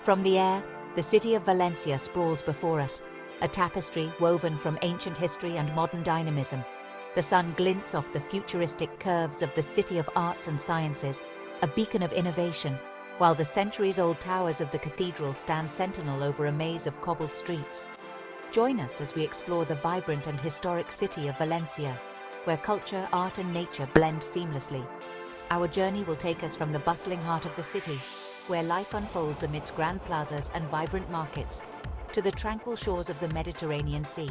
From the air, the city of Valencia sprawls before us, a tapestry woven from ancient history and modern dynamism. The sun glints off the futuristic curves of the City of Arts and Sciences, a beacon of innovation, while the centuries-old towers of the cathedral stand sentinel over a maze of cobbled streets. Join us as we explore the vibrant and historic city of Valencia, where culture, art and nature blend seamlessly. Our journey will take us from the bustling heart of the city, where life unfolds amidst grand plazas and vibrant markets, to the tranquil shores of the Mediterranean Sea.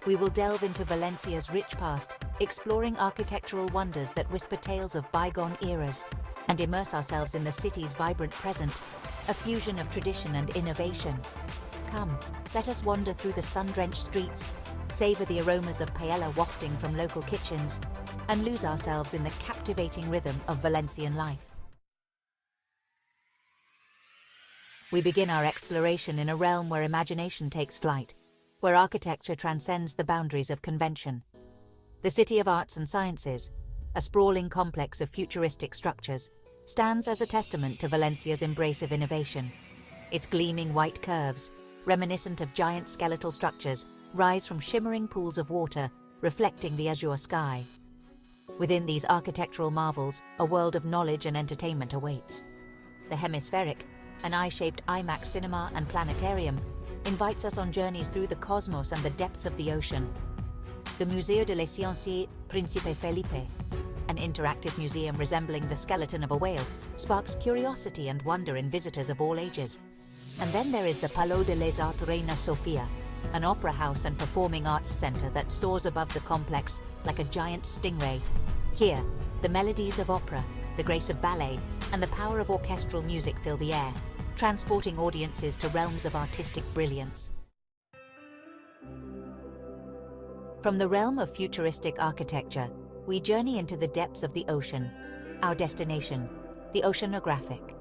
We will delve into Valencia's rich past, exploring architectural wonders that whisper tales of bygone eras, and immerse ourselves in the city's vibrant present, a fusion of tradition and innovation. Come, let us wander through the sun-drenched streets, savor the aromas of paella wafting from local kitchens, and lose ourselves in the captivating rhythm of Valencian life. We begin our exploration in a realm where imagination takes flight, where architecture transcends the boundaries of convention. The City of Arts and Sciences, a sprawling complex of futuristic structures, stands as a testament to Valencia's embrace of innovation. Its gleaming white curves, reminiscent of giant skeletal structures, rise from shimmering pools of water, reflecting the azure sky. Within these architectural marvels, a world of knowledge and entertainment awaits. The Hemispheric, an eye-shaped IMAX cinema and planetarium, invites us on journeys through the cosmos and the depths of the ocean. The Museo de les Sciences Príncipe Felipe, an interactive museum resembling the skeleton of a whale, sparks curiosity and wonder in visitors of all ages. And then there is the Palais de les Arts Reina Sofia, an opera house and performing arts center that soars above the complex like a giant stingray. Here, the melodies of opera, the grace of ballet, and the power of orchestral music fill the air, transporting audiences to realms of artistic brilliance. From the realm of futuristic architecture, we journey into the depths of the ocean. Our destination, the Oceanographic.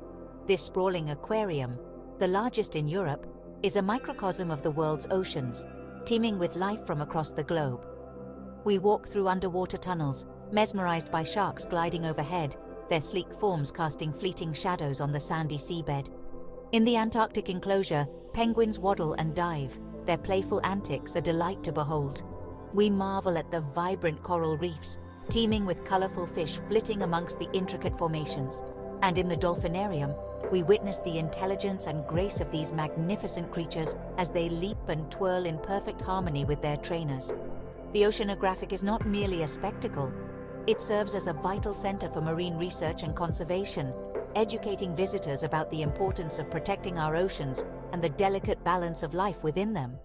This sprawling aquarium, the largest in Europe, is a microcosm of the world's oceans, teeming with life from across the globe. We walk through underwater tunnels, mesmerized by sharks gliding overhead, their sleek forms casting fleeting shadows on the sandy seabed. In the Antarctic enclosure, penguins waddle and dive, their playful antics a delight to behold. We marvel at the vibrant coral reefs, teeming with colorful fish flitting amongst the intricate formations. And in the dolphinarium, we witness the intelligence and grace of these magnificent creatures as they leap and twirl in perfect harmony with their trainers. The Oceanographic is not merely a spectacle. It serves as a vital center for marine research and conservation, educating visitors about the importance of protecting our oceans and the delicate balance of life within them.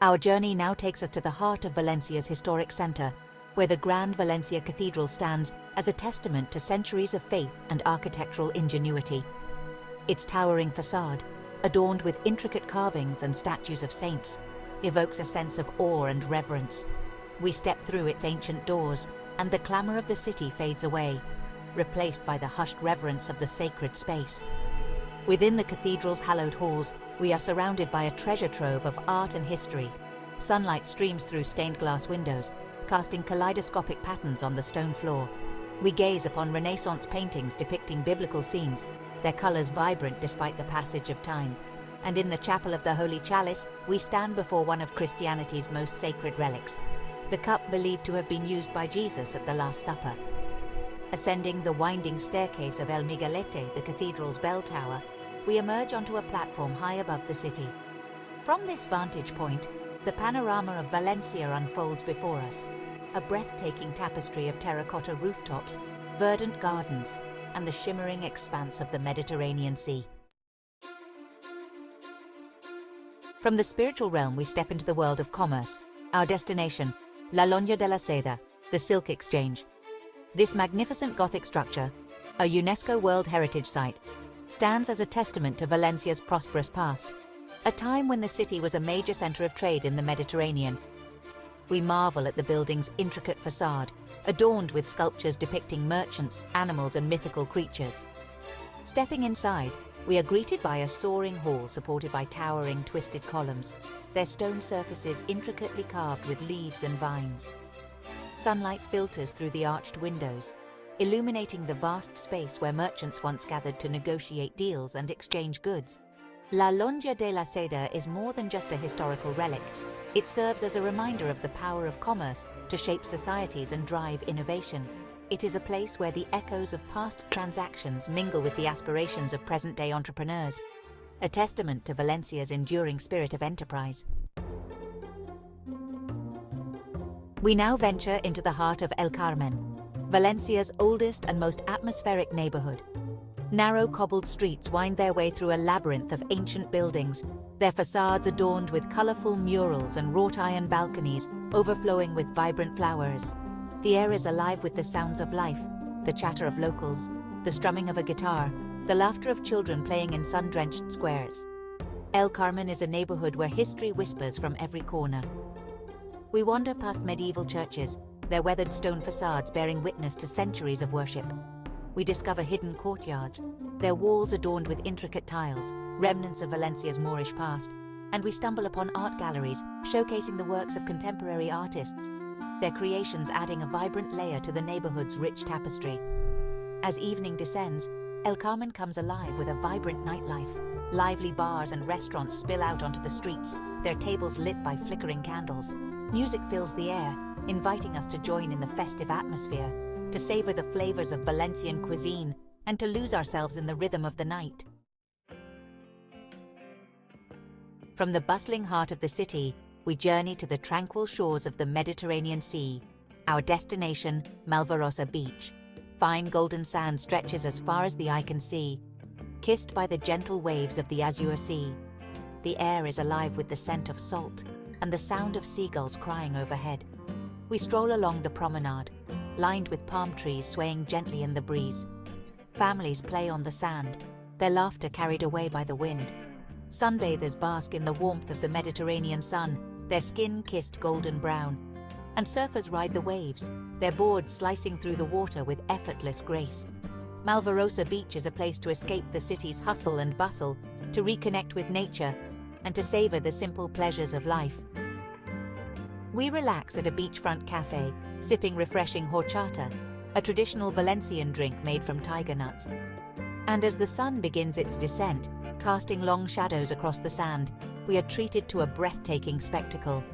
Our journey now takes us to the heart of Valencia's historic center, where the Grand Valencia Cathedral stands as a testament to centuries of faith and architectural ingenuity. Its towering facade, adorned with intricate carvings and statues of saints, evokes a sense of awe and reverence. We step through its ancient doors, and the clamor of the city fades away, replaced by the hushed reverence of the sacred space. Within the cathedral's hallowed halls, we are surrounded by a treasure trove of art and history. Sunlight streams through stained glass windows, casting kaleidoscopic patterns on the stone floor. We gaze upon Renaissance paintings depicting biblical scenes, their colors vibrant despite the passage of time. And in the Chapel of the Holy Chalice, we stand before one of Christianity's most sacred relics, the cup believed to have been used by Jesus at the Last Supper. Ascending the winding staircase of El Miguelete, the cathedral's bell tower, we emerge onto a platform high above the city. From this vantage point, the panorama of Valencia unfolds before us, a breathtaking tapestry of terracotta rooftops, verdant gardens, and the shimmering expanse of the Mediterranean Sea. From the spiritual realm, we step into the world of commerce. Our destination, La Loña de la Seda, the Silk Exchange. This magnificent Gothic structure, a UNESCO World Heritage Site, stands as a testament to Valencia's prosperous past, a time when the city was a major center of trade in the Mediterranean. We marvel at the building's intricate facade, adorned with sculptures depicting merchants, animals, and mythical creatures. Stepping inside, we are greeted by a soaring hall supported by towering, twisted columns, their stone surfaces intricately carved with leaves and vines. Sunlight filters through the arched windows, illuminating the vast space where merchants once gathered to negotiate deals and exchange goods. La Lonja de la Seda is more than just a historical relic. It serves as a reminder of the power of commerce to shape societies and drive innovation. It is a place where the echoes of past transactions mingle with the aspirations of present-day entrepreneurs, a testament to Valencia's enduring spirit of enterprise. We now venture into the heart of El Carmen, Valencia's oldest and most atmospheric neighborhood. Narrow cobbled streets wind their way through a labyrinth of ancient buildings, their facades adorned with colorful murals and wrought iron balconies overflowing with vibrant flowers. The air is alive with the sounds of life, the chatter of locals, the strumming of a guitar, the laughter of children playing in sun-drenched squares. El Carmen is a neighborhood where history whispers from every corner. We wander past medieval churches, their weathered stone facades bearing witness to centuries of worship. We discover hidden courtyards, their walls adorned with intricate tiles, remnants of Valencia's Moorish past, and we stumble upon art galleries showcasing the works of contemporary artists, their creations adding a vibrant layer to the neighborhood's rich tapestry. As evening descends, El Carmen comes alive with a vibrant nightlife. Lively bars and restaurants spill out onto the streets, their tables lit by flickering candles. Music fills the air, inviting us to join in the festive atmosphere, to savor the flavors of Valencian cuisine, and to lose ourselves in the rhythm of the night. From the bustling heart of the city, we journey to the tranquil shores of the Mediterranean Sea. Our destination, Malvarosa Beach. Fine golden sand stretches as far as the eye can see, kissed by the gentle waves of the azure sea. The air is alive with the scent of salt and the sound of seagulls crying overhead. We stroll along the promenade, lined with palm trees swaying gently in the breeze. Families play on the sand, their laughter carried away by the wind. Sunbathers bask in the warmth of the Mediterranean sun, their skin kissed golden brown. And surfers ride the waves, their boards slicing through the water with effortless grace. Malvarosa Beach is a place to escape the city's hustle and bustle, to reconnect with nature, and to savor the simple pleasures of life. We relax at a beachfront cafe, sipping refreshing horchata, a traditional Valencian drink made from tiger nuts. And as the sun begins its descent, casting long shadows across the sand, we are treated to a breathtaking spectacle.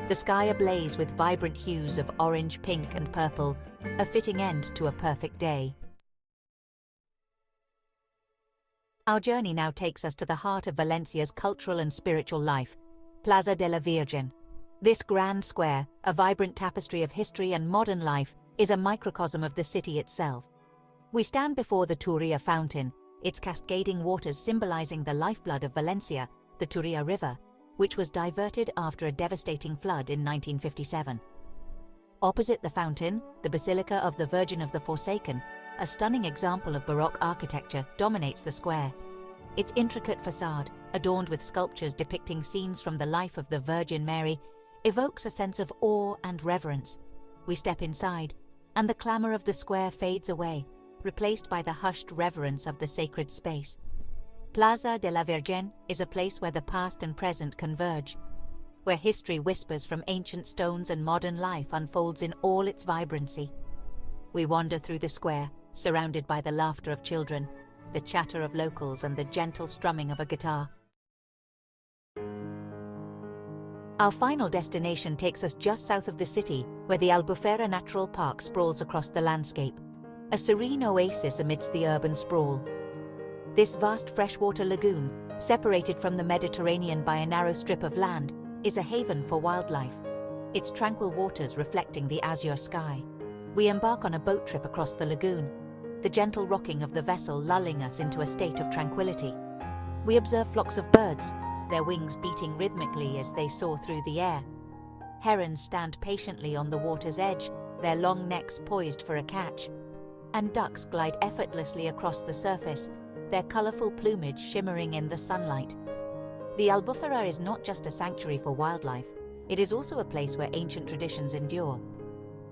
The sky ablaze with vibrant hues of orange, pink, and purple, a fitting end to a perfect day. Our journey now takes us to the heart of Valencia's cultural and spiritual life, Plaza de la Virgen. This grand square, a vibrant tapestry of history and modern life, is a microcosm of the city itself. We stand before the Turia fountain, its cascading waters symbolizing the lifeblood of Valencia, the Turia River, which was diverted after a devastating flood in 1957. Opposite the fountain, the Basilica of the Virgin of the Forsaken, a stunning example of Baroque architecture, dominates the square. Its intricate facade, adorned with sculptures depicting scenes from the life of the Virgin Mary, evokes a sense of awe and reverence. We step inside, and the clamor of the square fades away, replaced by the hushed reverence of the sacred space. Plaza de la Virgen is a place where the past and present converge, where history whispers from ancient stones and modern life unfolds in all its vibrancy. We wander through the square, surrounded by the laughter of children, the chatter of locals, and the gentle strumming of a guitar. Our final destination takes us just south of the city, where the Albufera Natural Park sprawls across the landscape, a serene oasis amidst the urban sprawl. This vast freshwater lagoon, separated from the Mediterranean by a narrow strip of land, is a haven for wildlife, its tranquil waters reflecting the azure sky. We embark on a boat trip across the lagoon, the gentle rocking of the vessel lulling us into a state of tranquility. We observe flocks of birds, their wings beating rhythmically as they soar through the air. Herons stand patiently on the water's edge, their long necks poised for a catch. And ducks glide effortlessly across the surface, their colorful plumage shimmering in the sunlight. The Albufera is not just a sanctuary for wildlife, it is also a place where ancient traditions endure.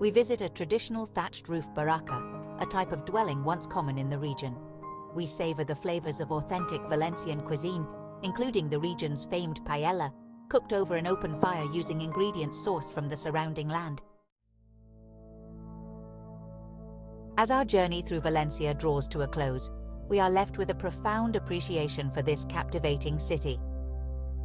We visit a traditional thatched roof barraca, a type of dwelling once common in the region. We savor the flavors of authentic Valencian cuisine, including the region's famed paella, cooked over an open fire using ingredients sourced from the surrounding land. As our journey through Valencia draws to a close, we are left with a profound appreciation for this captivating city.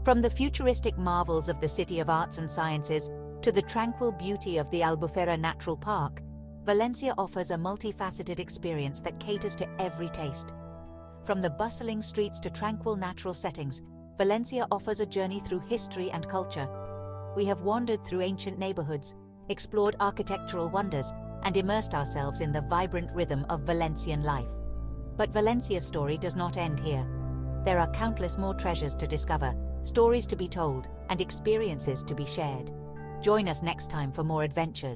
From the futuristic marvels of the City of Arts and Sciences to the tranquil beauty of the Albufera Natural Park, Valencia offers a multifaceted experience that caters to every taste. From the bustling streets to tranquil natural settings, Valencia offers a journey through history and culture. We have wandered through ancient neighborhoods, explored architectural wonders, and immersed ourselves in the vibrant rhythm of Valencian life. But Valencia's story does not end here. There are countless more treasures to discover, stories to be told, and experiences to be shared. Join us next time for more adventures.